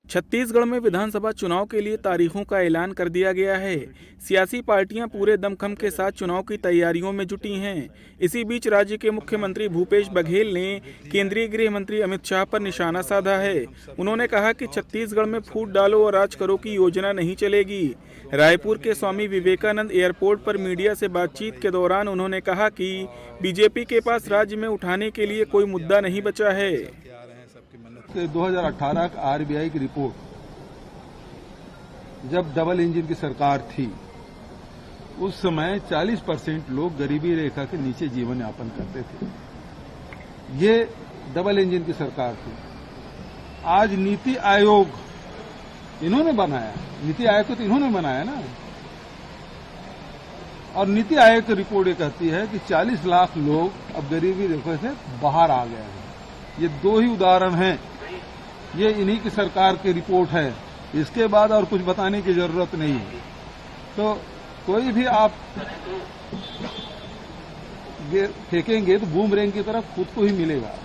छत्तीसगढ़ में विधानसभा चुनाव के लिए तारीखों का ऐलान कर दिया गया है। सियासी पार्टियां पूरे दमखम के साथ चुनाव की तैयारियों में जुटी हैं। इसी बीच राज्य के मुख्यमंत्री भूपेश बघेल ने केंद्रीय गृह मंत्री अमित शाह पर निशाना साधा है। उन्होंने कहा कि छत्तीसगढ़ में फूट डालो और राज करो की योजना नहीं चलेगी। रायपुर के स्वामी विवेकानंद एयरपोर्ट पर मीडिया से बातचीत के दौरान उन्होंने कहा कि बीजेपी के पास राज्य में उठाने के लिए कोई मुद्दा नहीं बचा है। 2018 का आरबीआई की रिपोर्ट, जब डबल इंजन की सरकार थी उस समय 40% लोग गरीबी रेखा के नीचे जीवन यापन करते थे। ये डबल इंजन की सरकार थी। आज नीति आयोग इन्होंने बनाया, नीति आयोग को तो इन्होंने बनाया ना, और नीति आयोग की रिपोर्ट ये कहती है कि 40 लाख लोग अब गरीबी रेखा से बाहर आ गए हैं। ये दो ही उदाहरण हैं, ये इन्हीं की सरकार की रिपोर्ट है। इसके बाद और कुछ बताने की जरूरत नहीं है। तो कोई भी आप फेंकेंगे तो बूमरैंग की तरफ खुद को ही मिलेगा।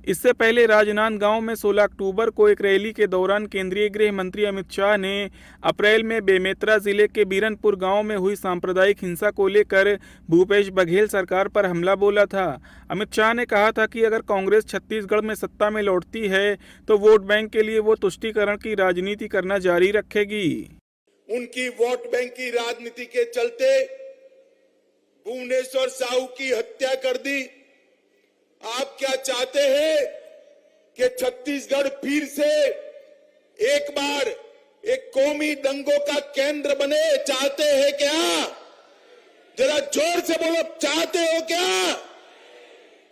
इससे पहले राजनांदगांव में 16 अक्टूबर को एक रैली के दौरान केंद्रीय गृह मंत्री अमित शाह ने अप्रैल में बेमेतरा जिले के बीरनपुर गांव में हुई सांप्रदायिक हिंसा को लेकर भूपेश बघेल सरकार पर हमला बोला था। अमित शाह ने कहा था कि अगर कांग्रेस छत्तीसगढ़ में सत्ता में लौटती है तो वोट बैंक के लिए वो तुष्टीकरण की राजनीति करना जारी रखेगी। उनकी वोट बैंक की राजनीति के चलते भुवनेश्वर साहू की हत्या कर दी। आप क्या चाहते हैं कि छत्तीसगढ़ फिर से एक बार एक कौमी दंगों का केंद्र बने? चाहते हैं क्या? जरा जोर से बोलो, चाहते हो क्या?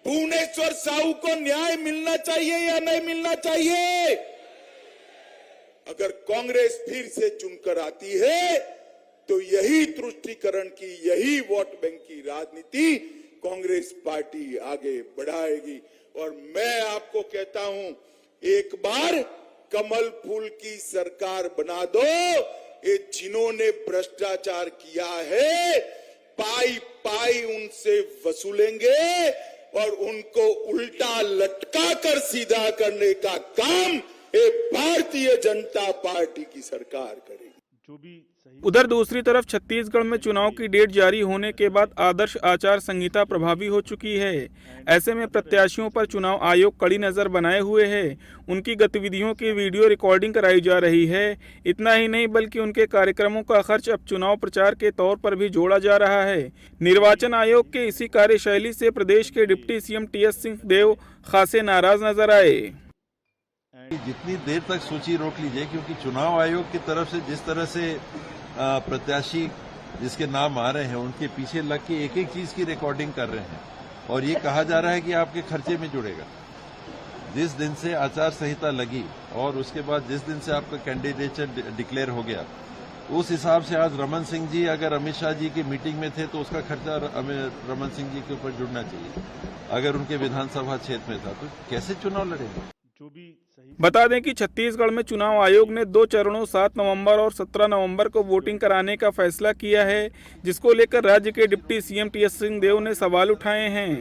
भुवनेश्वर साहू को न्याय मिलना चाहिए या नहीं मिलना चाहिए? अगर कांग्रेस फिर से चुनकर आती है तो यही तुष्टीकरण की, यही वोट बैंक की राजनीति कांग्रेस पार्टी आगे बढ़ाएगी। और मैं आपको कहता हूं, एक बार कमल फूल की सरकार बना दो। ये जिन्होंने भ्रष्टाचार किया है पाई पाई उनसे वसूलेंगे और उनको उल्टा लटका कर सीधा करने का काम ये भारतीय जनता पार्टी की सरकार करेगी। उधर दूसरी तरफ छत्तीसगढ़ में चुनाव की डेट जारी होने के बाद आदर्श आचार संहिता प्रभावी हो चुकी है। ऐसे में प्रत्याशियों पर चुनाव आयोग कड़ी नजर बनाए हुए है। उनकी गतिविधियों की वीडियो रिकॉर्डिंग कराई जा रही है। इतना ही नहीं बल्कि उनके कार्यक्रमों का खर्च अब चुनाव प्रचार के तौर पर भी जोड़ा जा रहा है। निर्वाचन आयोग के इसी कार्यशैली से प्रदेश के डिप्टी सीएम टीएस सिंहदेव खासे नाराज नजर आए। जितनी देर तक सूची रोक लीजिए, क्योंकि चुनाव आयोग की तरफ से जिस तरह से प्रत्याशी जिसके नाम आ रहे हैं उनके पीछे लग के एक एक चीज की रिकॉर्डिंग कर रहे हैं और ये कहा जा रहा है कि आपके खर्चे में जुड़ेगा। जिस दिन से आचार संहिता लगी और उसके बाद जिस दिन से आपका कैंडिडेचर डिक्लेयर हो गया, उस हिसाब से आज रमन सिंह जी अगर अमित शाह जी की मीटिंग में थे तो उसका खर्चा रमन सिंह जी के ऊपर जुड़ना चाहिए। अगर उनके विधानसभा क्षेत्र में था तो कैसे चुनाव लड़ेंगे? बता दें कि छत्तीसगढ़ में चुनाव आयोग ने 2 चरणों 7 नवंबर और 17 नवंबर को वोटिंग कराने का फैसला किया है, जिसको लेकर राज्य के डिप्टी सीएम टीएस सिंहदेव ने सवाल उठाए हैं।